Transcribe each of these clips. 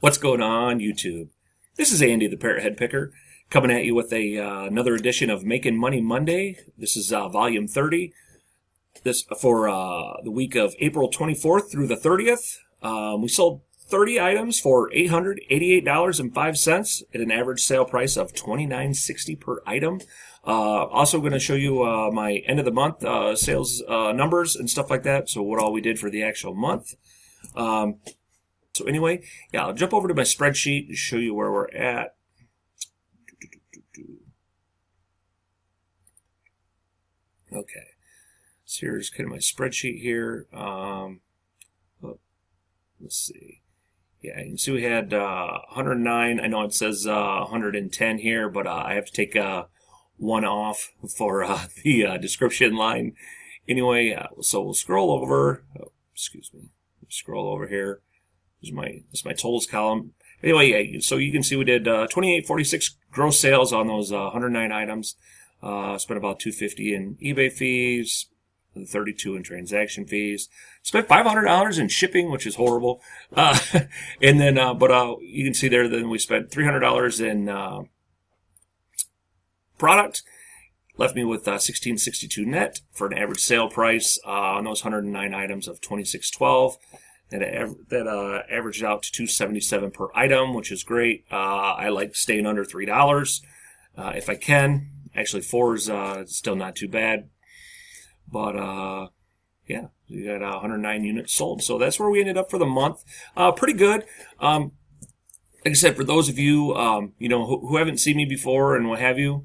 What's going on, YouTube? This is Andy, the Parrot Head Picker, coming at you with another edition of Making Money Monday. This is volume 30. This for the week of April 24th through the 30th. We sold 30 items for $888.05 at an average sale price of $29.60 per item. Also going to show you my end of the month sales numbers and stuff like that. So what all we did for the actual month. So anyway, yeah, I'll jump over to my spreadsheet and show you where we're at. Okay, so here's kind of my spreadsheet here. Let's see. Yeah, you can see we had 109. I know it says 110 here, but I have to take one off for the description line. Anyway, so we'll scroll over. Oh, excuse me. Scroll over here. This is my totals column. Anyway, yeah, so you can see we did 2846 gross sales on those 109 items. Spent about $250 in eBay fees, $32 in transaction fees. Spent $500 in shipping, which is horrible. And then, but you can see there, then we spent $300 in product. Left me with $16.62 net for an average sale price on those 109 items of $26.12. That averaged out to $277 per item, which is great. I like staying under $3 if I can. Actually, $4 is still not too bad. But yeah, we got 109 units sold. So that's where we ended up for the month. Pretty good. Like I said, for those of you you know who haven't seen me before and what have you,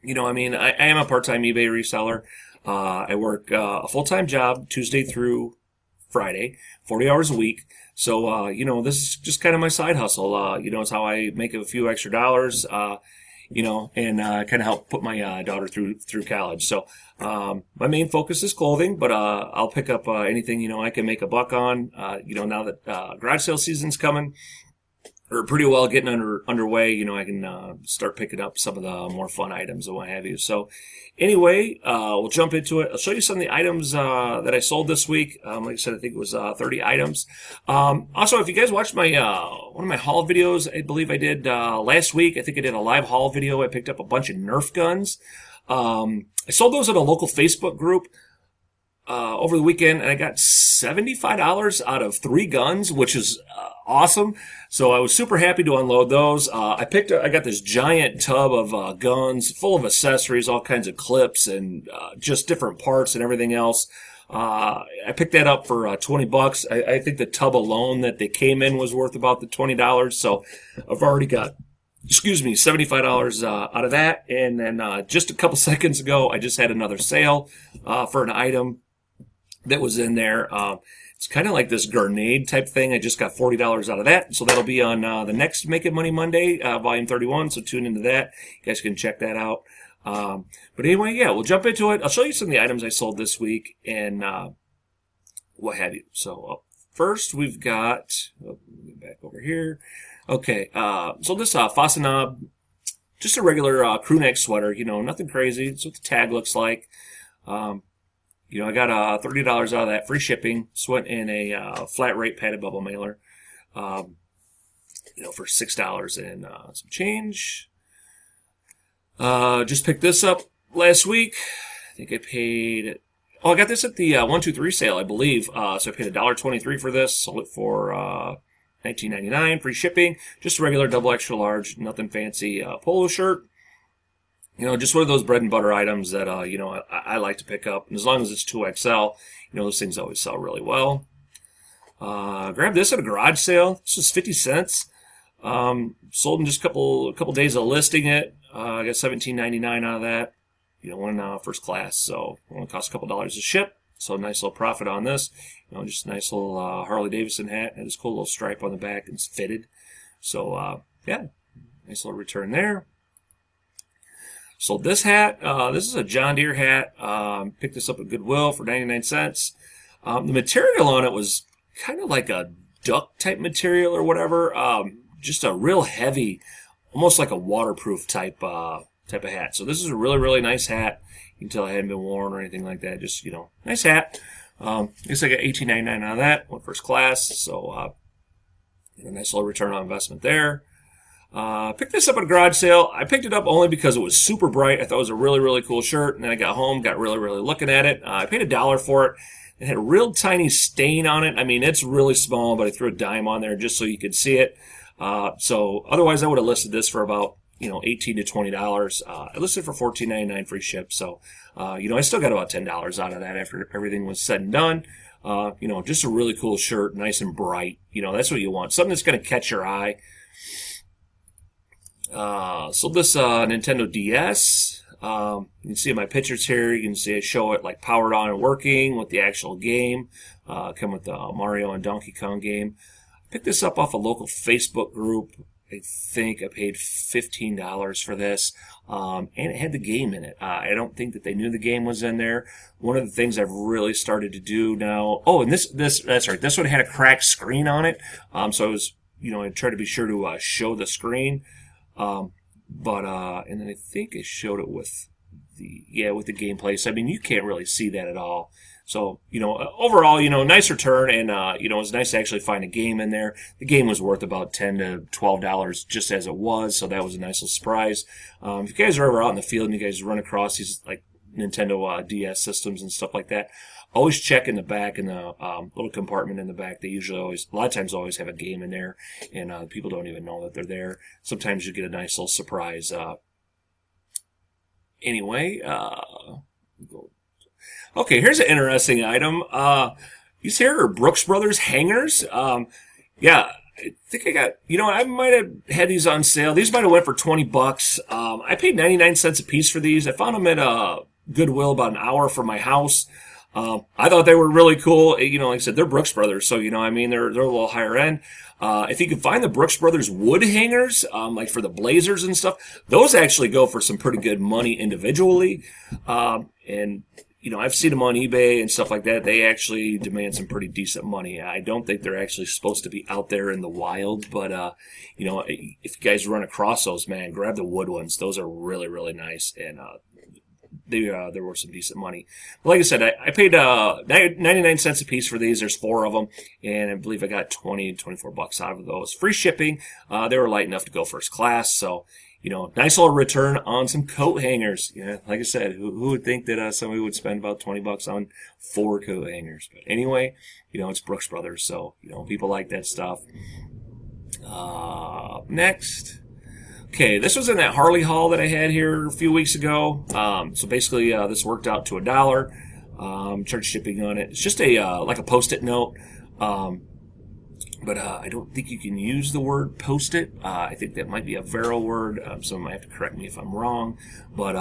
I mean, I am a part-time eBay reseller. I work a full-time job Tuesday through Friday, 40 hours a week. So, this is just kind of my side hustle. It's how I make a few extra dollars, and kind of help put my daughter through college. So, my main focus is clothing, but I'll pick up anything, I can make a buck on. Now that garage sale season's coming, or pretty well getting underway, I can start picking up some of the more fun items and what have you. So anyway, we'll jump into it. I'll show you some of the items that I sold this week. Like I said, I think it was 30 items. Also, if you guys watched my one of my haul videos, I believe I did last week. I think I did a live haul video. I picked up a bunch of Nerf guns. I sold those at a local Facebook group over the weekend, and I got $75 out of 3 guns, which is awesome. So I was super happy to unload those. I got this giant tub of guns full of accessories, all kinds of clips and just different parts and everything else. I picked that up for $20. I think the tub alone that they came in was worth about the $20. So I've already got, $75 out of that. And then just a couple seconds ago, I just had another sale for an item that was in there. It's kind of like this grenade type thing. I just got $40 out of that. So that'll be on the next Making Money Monday, volume 31. So tune into that. You guys can check that out. But anyway, yeah, we'll jump into it. I'll show you some of the items I sold this week and what have you. So up first, we've got, back over here. Okay, so this Fastenab, just a regular crew neck sweater, nothing crazy. That's what the tag looks like. I got $30 out of that, free shipping. This went in a flat rate padded bubble mailer, for $6 and some change. Just picked this up last week. I think I paid. I got this at the 1-2-3 sale, I believe. So I paid $1.23 for this. Sold it for $19.99, free shipping. Just a regular double extra large, nothing fancy polo shirt. Just one of those bread and butter items that, I like to pick up. And as long as it's 2XL, those things always sell really well. Grabbed this at a garage sale. This was 50 cents. Sold in just a couple days of listing it. I got $17.99 out of that. One first class. So it only cost a couple dollars to ship. So nice little profit on this. Just a nice little Harley Davidson hat. Had this cool little stripe on the back and it's fitted. So, yeah, nice little return there. Sold this hat. This is a John Deere hat. Picked this up at Goodwill for 99 cents. The material on it was kind of like a duck type material or whatever. Just a real heavy, almost like a waterproof type of hat. So this is a really, really nice hat. You can tell it hadn't been worn or anything like that. Just, nice hat. I guess I got $18.99 out of that. Went first class. So, A nice little return on investment there. Picked this up at a garage sale. I picked it up only because it was super bright. I thought it was a really, really cool shirt. And then I got home, got really, really looking at it. I paid $1 for it. It had a real tiny stain on it. I mean, it's really small, but I threw a dime on there just so you could see it. So otherwise I would have listed this for about, $18 to $20. I listed it for $14.99 free ship. So, I still got about $10 out of that after everything was said and done. Just a really cool shirt, nice and bright. That's what you want. Something that's going to catch your eye. So this, Nintendo DS, you can see my pictures here. You can see I show it like powered on and working with the actual game. Come with the Mario and Donkey Kong game. I picked this up off a local Facebook group. I think I paid $15 for this, and it had the game in it. I don't think that they knew the game was in there. One of the things I've really started to do now. Oh, and that's right. This one had a cracked screen on it. So I was, I tried to be sure to show the screen. And then I think I showed it with the gameplay. So I mean, you can't really see that at all. So, overall, nice return, and, it was nice to actually find a game in there. The game was worth about $10 to $12 just as it was, so that was a nice little surprise. If you guys are ever out in the field and you guys run across these, like, Nintendo DS systems and stuff like that, always check in the back, in the little compartment in the back. They usually a lot of times always have a game in there, and people don't even know that they're there. Sometimes you get a nice little surprise. Anyway, okay, here's an interesting item. These here are Brooks Brothers hangers. Yeah, I think I got, I might have had these on sale. These might have went for $20. I paid 99 cents a piece for these. I found them at Goodwill about an hour from my house. I thought they were really cool. Like I said, they're Brooks Brothers, so they're a little higher end. If you can find the Brooks Brothers wood hangers, like for the blazers and stuff, those actually go for some pretty good money individually. And I've seen them on eBay and stuff like that. They actually demand some pretty decent money. I don't think they're actually supposed to be out there in the wild, but if you guys run across those, man, grab the wood ones. Those are really, really nice, and they're worth some decent money. But like I said, I paid 99 cents a piece for these. There's 4 of them, and I believe I got $24 out of those. Free shipping. They were light enough to go first class, so nice little return on some coat hangers. Like I said, who would think that somebody would spend about $20 on 4 coat hangers? But anyway, it's Brooks Brothers, so people like that stuff. Next. Okay, this was in that Harley haul that I had here a few weeks ago. So basically, this worked out to $1. Charge shipping on it. It's just like a Post-it note. But I don't think you can use the word Post-it. I think that might be a Vero word. Someone might have to correct me if I'm wrong. But,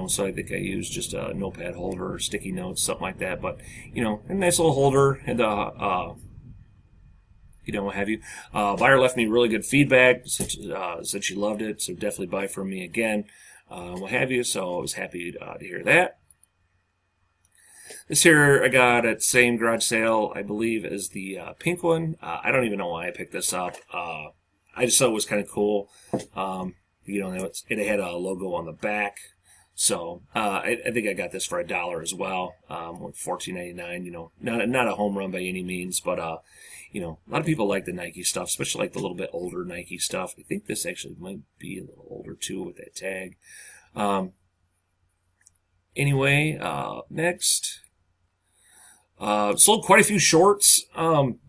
so I think I used just a notepad holder or sticky notes, something like that. But, a nice little holder and, what have you. Buyer left me really good feedback. Said she loved it. So definitely buy from me again, what have you. So I was happy to hear that. This here I got at the same garage sale, I believe, as the pink one. I don't even know why I picked this up. I just thought it was kind of cool. It had a logo on the back. So I think I got this for $1 as well, $14.99. Not a home run by any means, but a lot of people like the Nike stuff, especially like the little bit older Nike stuff. I think this actually might be a little older too with that tag. Anyway, next. Sold quite a few shorts.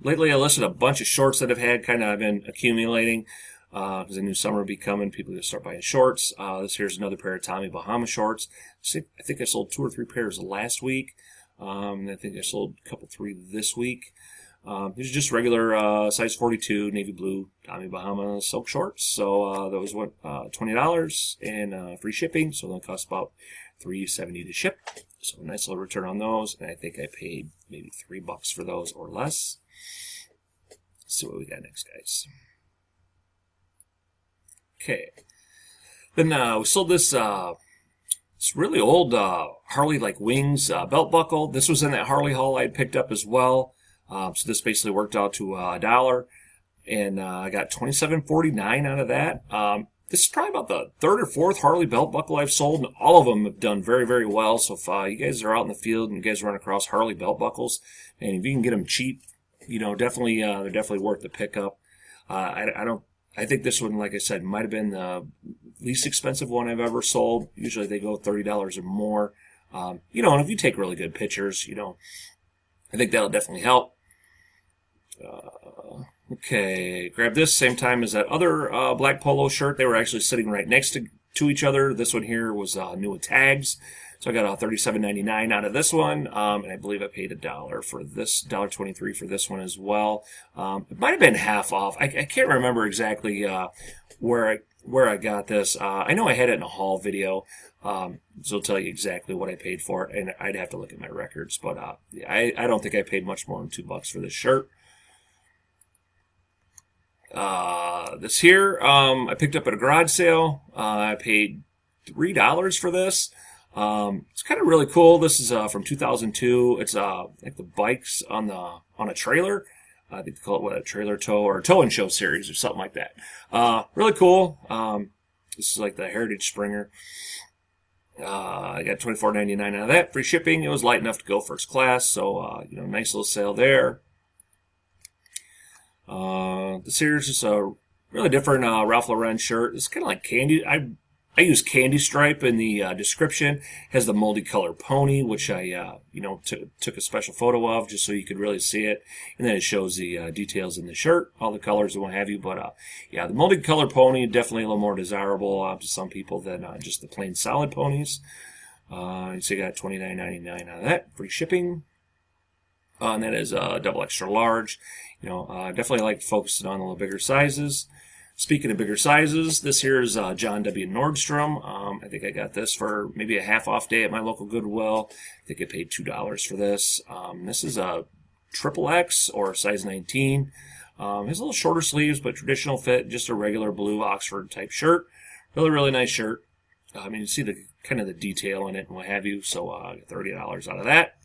Lately I listed a bunch of shorts that I've had kind of been accumulating, because I knew summer would be coming. People are going to start buying shorts. This here's another pair of Tommy Bahama shorts. I think I sold 2 or 3 pairs last week. I think I sold a couple, 3 this week. These are just regular, size 42, navy blue Tommy Bahama silk shorts. So, those went, $20 and, free shipping. So they'll cost about $3.70 to ship. So nice little return on those, and I think I paid maybe $3 for those or less. Let's see what we got next, guys. Okay. Then we sold this really old Harley like wings belt buckle. This was in that Harley haul I had picked up as well. So this basically worked out to $1, and I got $27.49 out of that. This is probably about the 3rd or 4th Harley belt buckle I've sold, and all of them have done very, very well. So if you guys are out in the field and you guys run across Harley belt buckles, and if you can get them cheap, definitely they're definitely worth the pickup. I don't. I think this one, like I said, might have been the least expensive one I've ever sold. Usually they go $30 or more. You know, and if you take really good pictures, you know, I think that'll definitely help. Okay, grab this same time as that other black polo shirt. They were actually sitting right next to each other. This one here was new with tags. So I got $37.99 out of this one, and I believe I paid $1 for this, $1.23 for this one as well. It might have been half off. I can't remember exactly where I got this. I know I had it in a haul video, so I'll tell you exactly what I paid for it, and I'd have to look at my records. But I don't think I paid much more than $2 for this shirt. This here, I picked up at a garage sale. I paid $3 for this. It's kind of really cool. This is from 2002. It's like the bikes on a trailer. I think they call it what, a trailer tow or a tow and show series or something like that. Really cool. This is like the Heritage Springer. I got $24.99 out of that. Free shipping. It was light enough to go first class. So you know, nice little sale there. This here is just a really different Ralph Lauren shirt. It's kind of like candy. I use Candy Stripe in the description. It has the multi color pony, which I you know, took a special photo of just so you could really see it, and then it shows the details in the shirt, all the colors and what have you. But yeah, the multi color pony definitely a little more desirable to some people than just the plain solid ponies. So you got $29.99 out of that, free shipping. And that is double extra large. You know, definitely like focusing on the little bigger sizes. Speaking of bigger sizes, this here is John W. Nordstrom. I think I got this for maybe a half off day at my local Goodwill. I think I paid $2 for this. This is a XXX or size 19. It has a little shorter sleeves, but traditional fit, just a regular blue Oxford type shirt. Really, really nice shirt. I mean, you see the kind of the detail in it and what have you. So I got $30 out of that.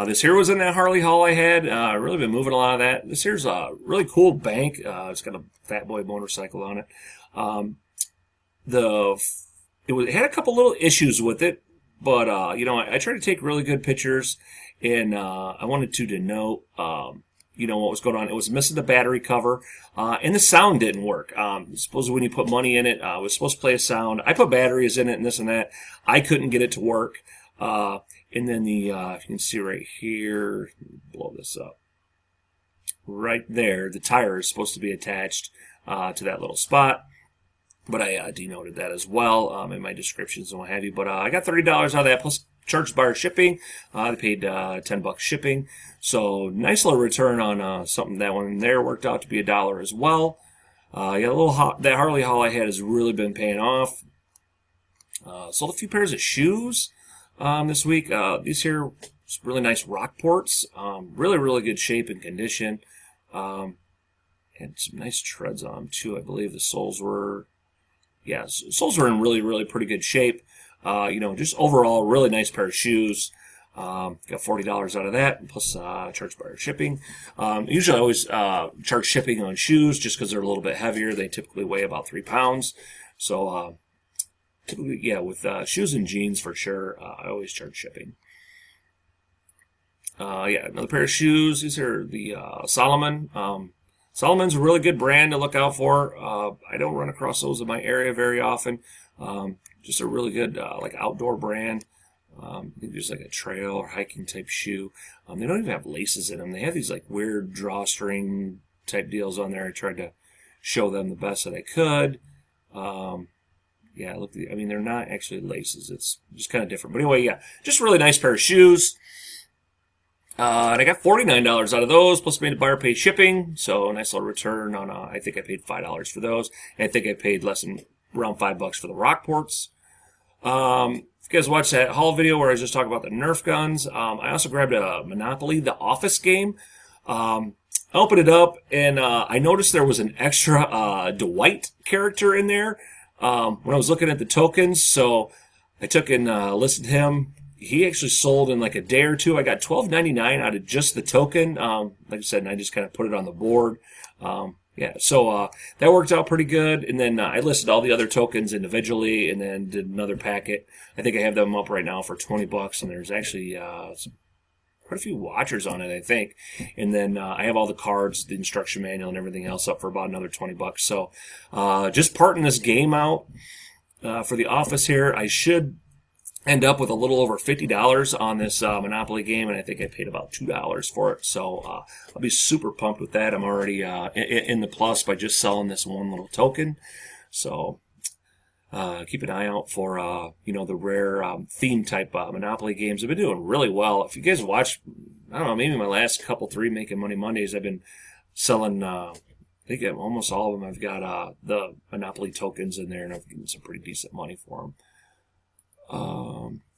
This here was in that Harley haul I had. Really been moving a lot of that. This here's a really cool bank. It's got a Fat Boy motorcycle on it. It had a couple little issues with it, but you know, I tried to take really good pictures, and I wanted to denote you know, what was going on. It was missing the battery cover, and the sound didn't work. Supposedly when you put money in it, it was supposed to play a sound. I put batteries in it and this and that. I couldn't get it to work. And then the, if you can see right here, blow this up. Right there, the tire is supposed to be attached to that little spot. But I denoted that as well in my descriptions and what have you. But I got $30 out of that, plus charged by shipping. I paid $10 shipping. So nice little return on something. That one there worked out to be $1 as well. Yeah, that Harley haul I had has really been paying off. Sold a few pairs of shoes this week. These here, really nice Rockports. Really, really good shape and condition. And some nice treads on them too. I believe the soles were, yeah, soles were in really, really pretty good shape. You know, just overall, really nice pair of shoes. Got $40 out of that, plus charged by shipping. Usually I always charge shipping on shoes just because they're a little bit heavier. They typically weigh about 3 pounds. So, typically, yeah, with shoes and jeans for sure, I always charge shipping. Yeah, another pair of shoes. These are the Salomon. Salomon's a really good brand to look out for. I don't run across those in my area very often. Just a really good like outdoor brand. I think there's like a trail or hiking type shoe. They don't even have laces in them. They have these like weird drawstring type deals on there. I tried to show them the best that I could. Yeah, look, I mean, they're not actually laces. It's just kind of different. But anyway, yeah, just a really nice pair of shoes. And I got $49 out of those, plus made a buyer pay shipping. So a nice little return on, I think I paid $5 for those. And I think I paid less than around $5 for the Rockports. If you guys watched that haul video where I was just talking about the Nerf guns, I also grabbed a Monopoly, the Office game. I opened it up, and I noticed there was an extra Dwight character in there when I was looking at the tokens. So I took and listed him. He actually sold in like a day or two. I got $12.99 out of just the token. Like I said, and I just kind of put it on the board. Yeah, so that worked out pretty good. And then I listed all the other tokens individually, and then did another packet. I think I have them up right now for $20, and there's actually some quite a few watchers on it, I think. And then I have all the cards, the instruction manual, and everything else up for about another $20. So just parting this game out for the office here. I should end up with a little over $50 on this Monopoly game, and I think I paid about $2 for it. So I'll be super pumped with that. I'm already in the plus by just selling this one little token. So keep an eye out for the rare theme type Monopoly games. I've been doing really well. If you guys watch, I don't know, maybe my last couple 3 Making Money Mondays, I've been selling. I think almost all of them. I've got the Monopoly tokens in there, and I've given some pretty decent money for them.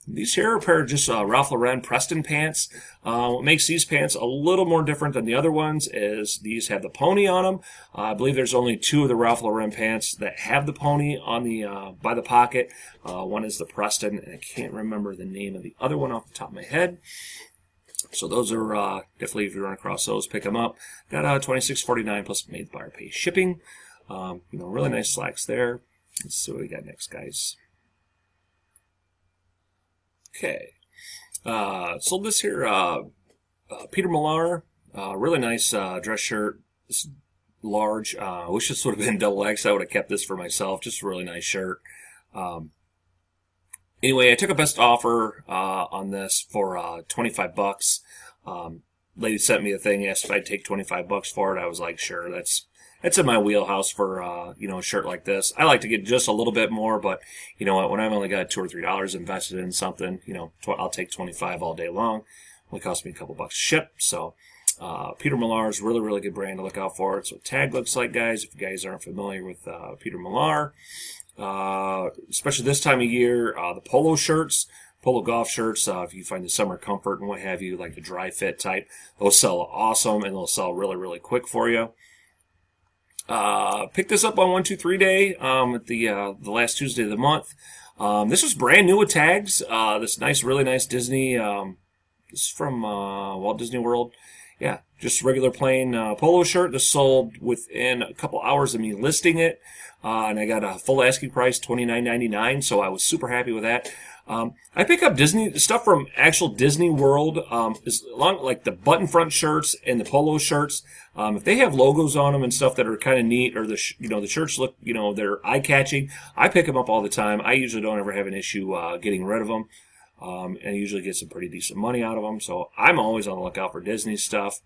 These here are a pair of just Ralph Lauren Preston pants. What makes these pants a little more different than the other ones is these have the pony on them. I believe there's only 2 of the Ralph Lauren pants that have the pony on the by the pocket. One is the Preston, and I can't remember the name of the other one off the top of my head. So those are definitely, if you run across those, pick them up. Got $26.49 plus made buyer pay shipping. Really nice slacks there. Let's see what we got next, guys. Okay, sold this here, Peter Millar, really nice dress shirt. This is large. I wish this would have been double X. I would have kept this for myself. Just a really nice shirt. Anyway, I took a best offer on this for $25. Lady sent me a thing, asked if I'd take $25 for it. I was like, sure, that's in my wheelhouse for a shirt like this. I like to get just a little bit more, but you know what? When I've only got $2 or $3 invested in something, I'll take 25 all day long. Only cost me a couple bucks to ship. So Peter Millar is really, really good brand to look out for. It's what tag looks like, guys. If you guys aren't familiar with Peter Millar, especially this time of year, the polo shirts. Polo golf shirts, if you find the summer comfort and what have you, like the dry fit type, those sell awesome and they'll sell really, really quick for you. Picked this up on 1-2-3 day at the last Tuesday of the month. This was brand new with tags. This really nice Disney. This is from Walt Disney World. Yeah, just regular plain polo shirt. This sold within a couple hours of me listing it, and I got a full asking price, $29.99. So I was super happy with that. I pick up Disney stuff from actual Disney World, like the button front shirts and the polo shirts. If they have logos on them and stuff that are kind of neat, or the shirts look, they're eye catching, I pick them up all the time. I usually don't ever have an issue getting rid of them, and I usually get some pretty decent money out of them. So I'm always on the lookout for Disney stuff.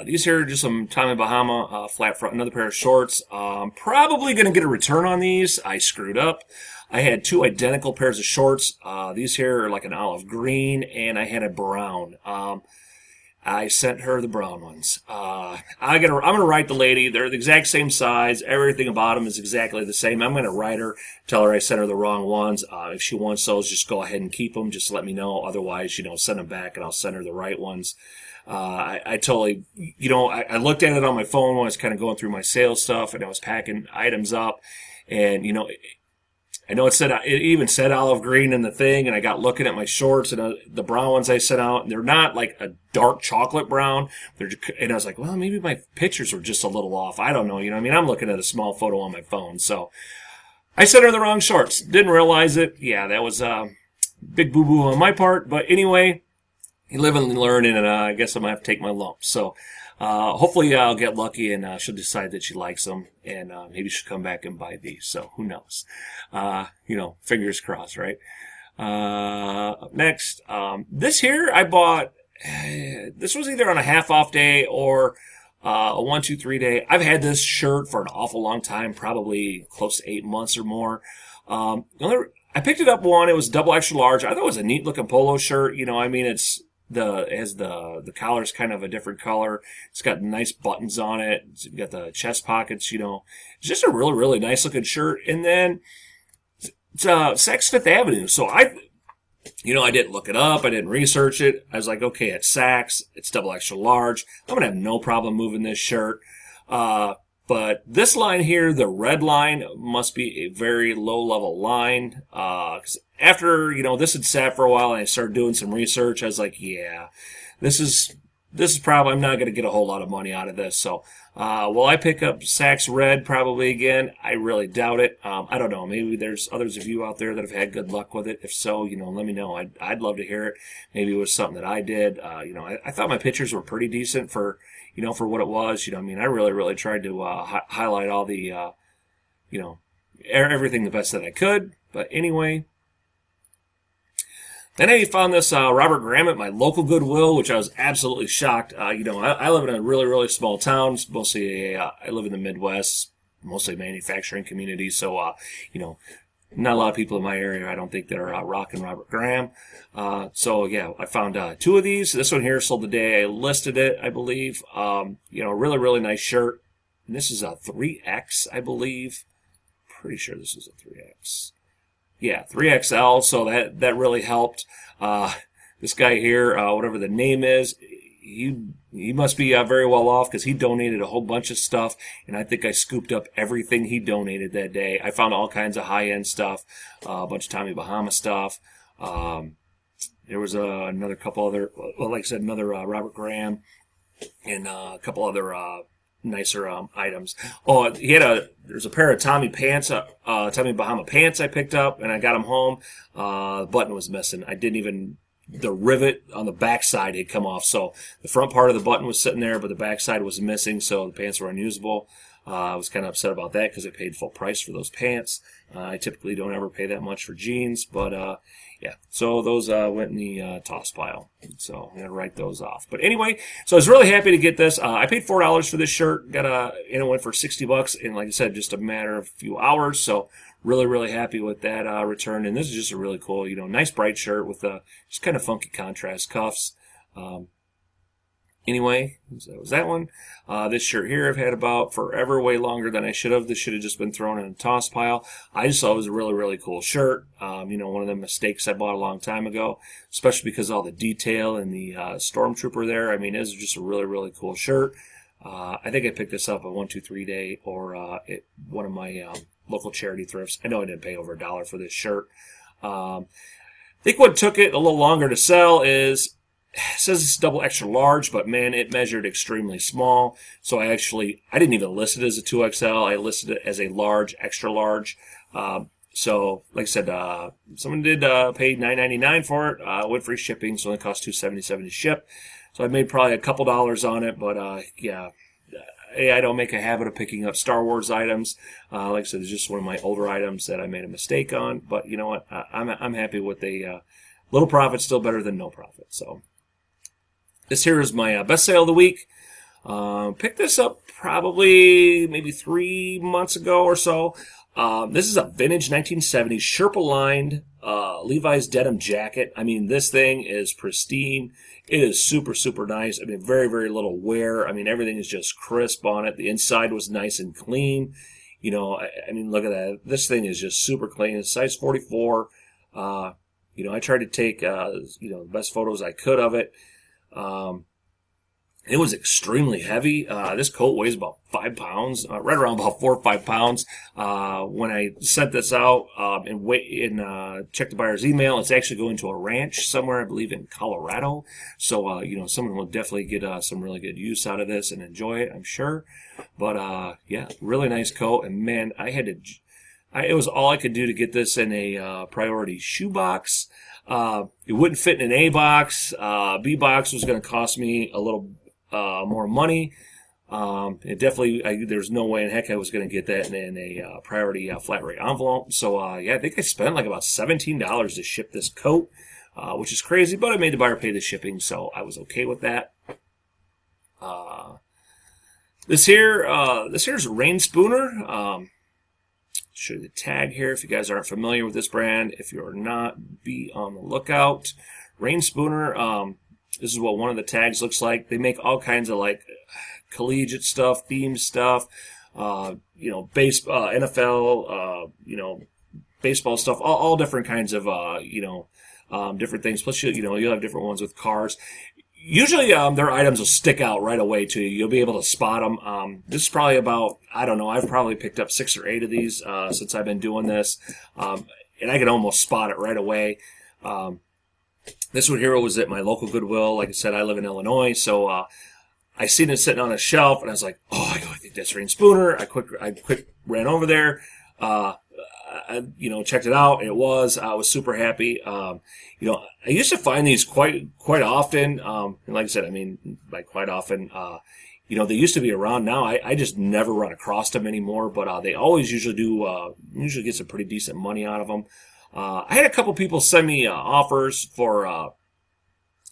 These here are just some Tommy Bahama flat front, another pair of shorts. Probably going to get a return on these. I screwed up. I had 2 identical pairs of shorts. These here are like an olive green, and I had a brown. I sent her the brown ones. I'm gonna write the lady. They're the exact same size. Everything about them is exactly the same. I'm gonna write her, tell her I sent her the wrong ones. If she wants those, just go ahead and keep them. Just let me know. Otherwise, send them back, and I'll send her the right ones. I totally, I looked at it on my phone when I was kind of going through my sales stuff, and I was packing items up, and I know it even said olive green in the thing, and I got looking at my shorts and the brown ones I sent out, and they're not like a dark chocolate brown. And I was like, well, maybe my pictures were just a little off. I don't know. I'm looking at a small photo on my phone. So I sent her the wrong shorts. Didn't realize it. Yeah, that was a big boo-boo on my part. But anyway, you live and learn, and I guess I'm going to have to take my lumps. So hopefully I'll get lucky and she'll decide that she likes them, and maybe she'll come back and buy these. So who knows? Fingers crossed, right? Up next, this here I bought. This was either on a half off day or a 1-2-3 day. I've had this shirt for an awful long time, probably close to 8 months or more. I picked it up one. It was double extra large. I thought it was a neat looking polo shirt. It has the collar's kind of a different color. It's got nice buttons on it. It's got the chest pockets, It's just a really, really nice looking shirt. And then it's Saks Fifth Avenue. So I didn't look it up. I didn't research it. I was like, okay, it's Saks. It's double extra large. I'm going to have no problem moving this shirt. But this line here, the red line, must be a very low-level line. 'Cause after, this had sat for a while and I started doing some research, I was like, yeah, this is this is probably, I'm not going to get a whole lot of money out of this. So, will I pick up Saks Red probably again? I really doubt it. I don't know. Maybe there's others of you out there that have had good luck with it. If so, let me know. I'd love to hear it. Maybe it was something that I did. I thought my pictures were pretty decent for what it was. I really tried to highlight all the, everything the best that I could. But anyway. Then I found this Robert Graham at my local Goodwill, which I was absolutely shocked. I live in a really small town. It's mostly I live in the Midwest, mostly manufacturing community. So, not a lot of people in my area, I don't think, that are rocking Robert Graham. So yeah, I found 2 of these. This one here sold the day I listed it, I believe. Really nice shirt. And this is a 3X, I believe. Pretty sure this is a 3X. Yeah, 3XL, so that really helped. This guy here, whatever the name is, he must be very well off because he donated a whole bunch of stuff, and I think I scooped up everything he donated that day. I found all kinds of high-end stuff, a bunch of Tommy Bahama stuff. There was another couple other, like I said, another Robert Graham, and a couple other nicer items. Oh, there's a pair of Tommy Bahama pants I picked up, and I got them home. The button was missing. The rivet on the back side had come off, so the front part of the button was sitting there, but the back side was missing, so the pants were unusable. I was kind of upset about that because I paid full price for those pants. I typically don't ever pay that much for jeans, but yeah. So those went in the toss pile. So I'm going to write those off. But anyway, so I was really happy to get this. I paid $4 for this shirt. And it went for $60. And like I said, just a matter of a few hours. So really happy with that return. And this is just a really cool, nice bright shirt with just kind of funky contrast cuffs. Anyway, so that was that one. This shirt here I've had about forever, way longer than I should have. This should have just been thrown in a toss pile. I just thought it was a really cool shirt. One of the mistakes I bought a long time ago, especially because of all the detail and the Stormtrooper there. It was just a really cool shirt. I think I picked this up at 123 Day or at one of my local charity thrifts. I know I didn't pay over $1 for this shirt. I think what took it a little longer to sell is, it says it's double extra large, but man, it measured extremely small. So I didn't even list it as a 2XL. I listed it as a large, extra large. So like I said, someone did pay $9.99 for it with free shipping, so it only cost $2.77 to ship. So I made probably a couple dollars on it, but yeah. I don't make a habit of picking up Star Wars items. Like I said, it's just one of my older items that I made a mistake on. But you know what? I'm happy with a little profit, still better than no profit. So this here is my best sale of the week. Picked this up probably maybe 3 months ago or so. This is a vintage 1970s Sherpa-lined Levi's denim jacket. This thing is pristine. It is super nice. Very little wear. Everything is just crisp on it. The inside was nice and clean. Look at that. This thing is just super clean. It's size 44. I tried to take, the best photos I could of it. It was extremely heavy. This coat weighs about 5 pounds, right around about 4 or 5 pounds. When I sent this out and checked the buyer's email, it's actually going to a ranch somewhere, I believe, in Colorado. So, someone will definitely get some really good use out of this and enjoy it, I'm sure. But yeah, really nice coat. And man, it was all I could do to get this in a priority shoebox. It wouldn't fit in an A box. B box was going to cost me a little more money. It definitely, there's no way in heck I was going to get that in a priority flat rate envelope. So yeah, I think I spent like about $17 to ship this coat, which is crazy, but I made the buyer pay the shipping, so I was okay with that. This here's Rain Spooner. Show you the tag here if you guys aren't familiar with this brand. If you're not, be on the lookout. Rain Spooner, this is what one of the tags looks like. They make all kinds of like collegiate stuff, theme stuff, NFL, baseball stuff, all different kinds of, different things. Plus, you'll have different ones with cars. Usually, their items will stick out right away to you. You'll be able to spot them. This is probably about, I don't know, I've probably picked up 6 or 8 of these, since I've been doing this. And I can almost spot it right away. This one here was at my local Goodwill. Like I said, I live in Illinois, so I seen it sitting on a shelf, and I was like, "Oh, I think that's Rain Spooner." I quick ran over there, checked it out. It was. I was super happy. I used to find these quite often. And like I said, I mean, by quite often, they used to be around. Now I just never run across them anymore. But they always usually do. Usually get some pretty decent money out of them. I had a couple people send me offers for a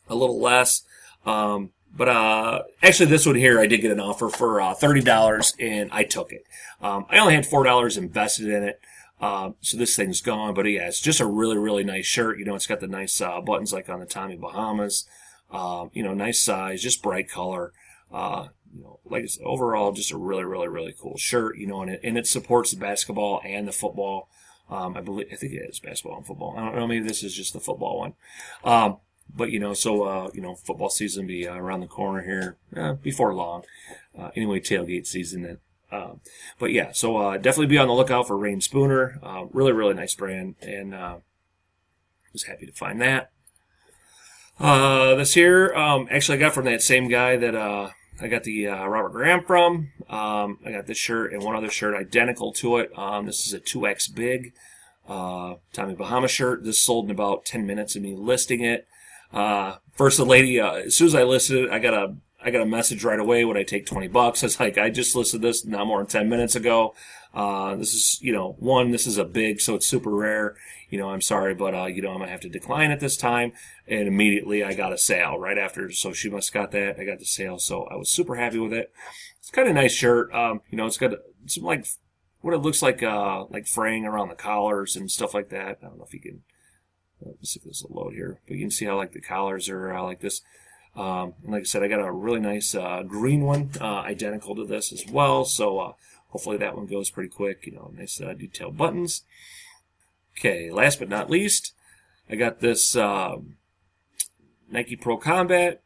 little less. But actually, this one here, I did get an offer for $30, and I took it. I only had $4 invested in it, so this thing's gone. But yeah, it's just a really, really nice shirt. It's got the nice buttons like on the Tommy Bahamas. Nice size, just bright color. Like I said, overall, just a really, really, really cool shirt. And it supports the basketball and the football. I think it is basketball and football. I don't know, maybe this is just the football one. But, football season be around the corner here before long. Anyway, tailgate season. But yeah, so definitely be on the lookout for Rain Spooner. Really, really nice brand, and was happy to find that. This here, actually I got from that same guy that I got the Robert Graham from. I got this shirt and one other shirt identical to it. This is a 2X big Tommy Bahama shirt. This sold in about 10 minutes of me listing it. First, the lady, as soon as I listed it, I got a message right away. Would I take $20? It's like, I just listed this not more than 10 minutes ago. This is, this is a big, so it's super rare. I'm sorry, but, I'm going to have to decline at this time. And immediately I got a sale right after. So she must have got that. I got the sale. So I was super happy with it. It's kind of a nice shirt. It's got some like what it looks like fraying around the collars and stuff like that. I don't know if you can, let's see if this will load here, but you can see how like the collars are like this. And like I said, I got a really nice green one, identical to this as well. So hopefully that one goes pretty quick. Nice detailed buttons. Okay, last but not least, I got this Nike Pro Combat,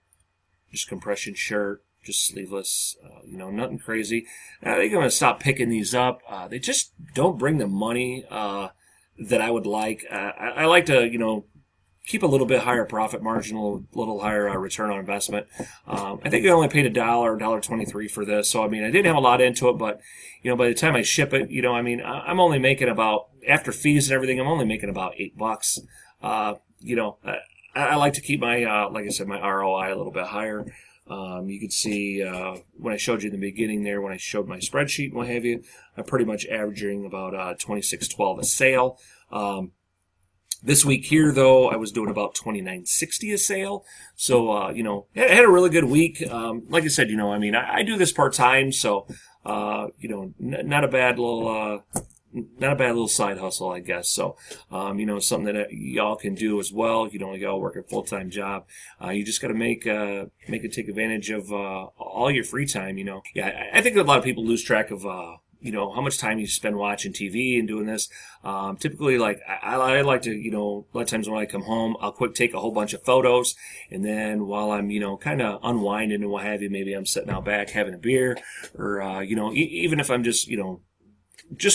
just compression shirt, just sleeveless, nothing crazy. I think I'm going to stop picking these up. They just don't bring the money that I would like. I like to, keep a little bit higher profit margin, a little higher return on investment. I think I only paid $1.23 for this. So, I didn't have a lot into it, but, by the time I ship it, I'm only making about, after fees and everything, I'm only making about $8. I like to keep my, like I said, my ROI a little bit higher. You could see, when I showed you in the beginning there, when I showed my spreadsheet and what have you, I'm pretty much averaging about, $26.12 a sale. This week here, though, I was doing about $29.60 a sale. So, I had a really good week. Like I said, I do this part-time, so, not a bad little side hustle, I guess. So, something that y'all can do as well. Y'all work a full-time job. You just got to make it take advantage of, all your free time, Yeah, I think a lot of people lose track of, how much time you spend watching TV and doing this. Typically, like, I like to, a lot of times when I come home, I'll take a whole bunch of photos. And then while I'm, kind of unwinding and what have you, maybe I'm sitting out back having a beer or, even if I'm just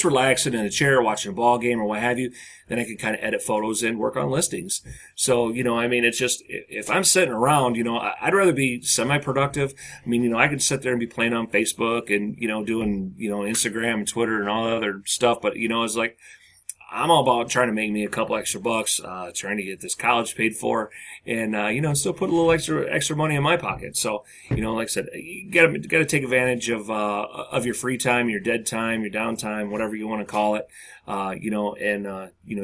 relaxing in a chair watching a ball game or what have you, then I can kind of edit photos and work on listings. So, it's just, if I'm sitting around, I'd rather be semi-productive. I could sit there and be playing on Facebook and, doing, Instagram and Twitter and all the other stuff. But, it's like, I'm all about trying to make me a couple extra bucks, trying to get this college paid for and, still put a little extra money in my pocket. So, like I said, you gotta take advantage of your free time, your dead time, your downtime, whatever you want to call it.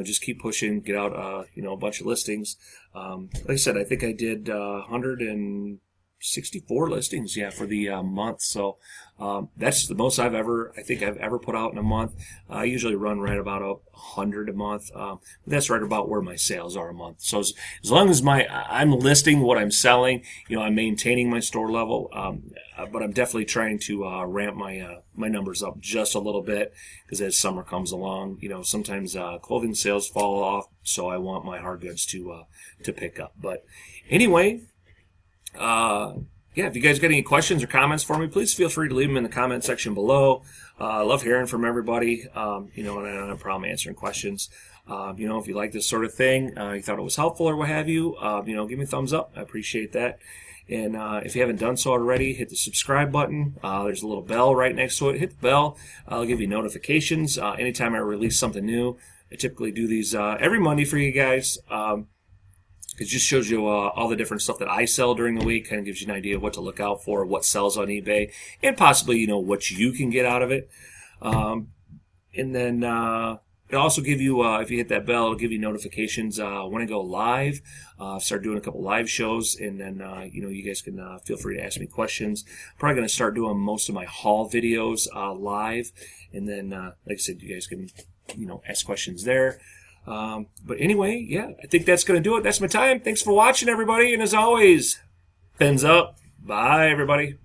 Just keep pushing, get out, a bunch of listings. Like I said, I think I did, 164 listings, for the month. So that's the most I've ever put out in a month. I usually run right about 100 a month. That's right about where my sales are a month. So as long as I'm listing what I'm selling, I'm maintaining my store level. But I'm definitely trying to ramp my numbers up just a little bit because as summer comes along, sometimes clothing sales fall off. So I want my hard goods to pick up. But anyway. yeah, if you guys got any questions or comments for me, please feel free to leave them in the comment section below. I love hearing from everybody, you know, and I don't have a problem answering questions. You know, if you like this sort of thing, you thought it was helpful or what have you, you know, give me a thumbs up. I appreciate that. And if you haven't done so already, hit the subscribe button. There's a little bell right next to it. Hit the bell. I'll give you notifications anytime I release something new. I typically do these every Monday for you guys. It just shows you all the different stuff that I sell during the week. Kind of gives you an idea of what to look out for, what sells on eBay, and possibly, you know, what you can get out of it. And then it'll also give you, if you hit that bell, it'll give you notifications when I go live. Start doing a couple live shows, and then, you know, you guys can feel free to ask me questions. Probably going to start doing most of my haul videos live, and then, like I said, you guys can, you know, ask questions there. But anyway, yeah, I think that's going to do it. That's my time. Thanks for watching, everybody. And as always, fins up. Bye, everybody.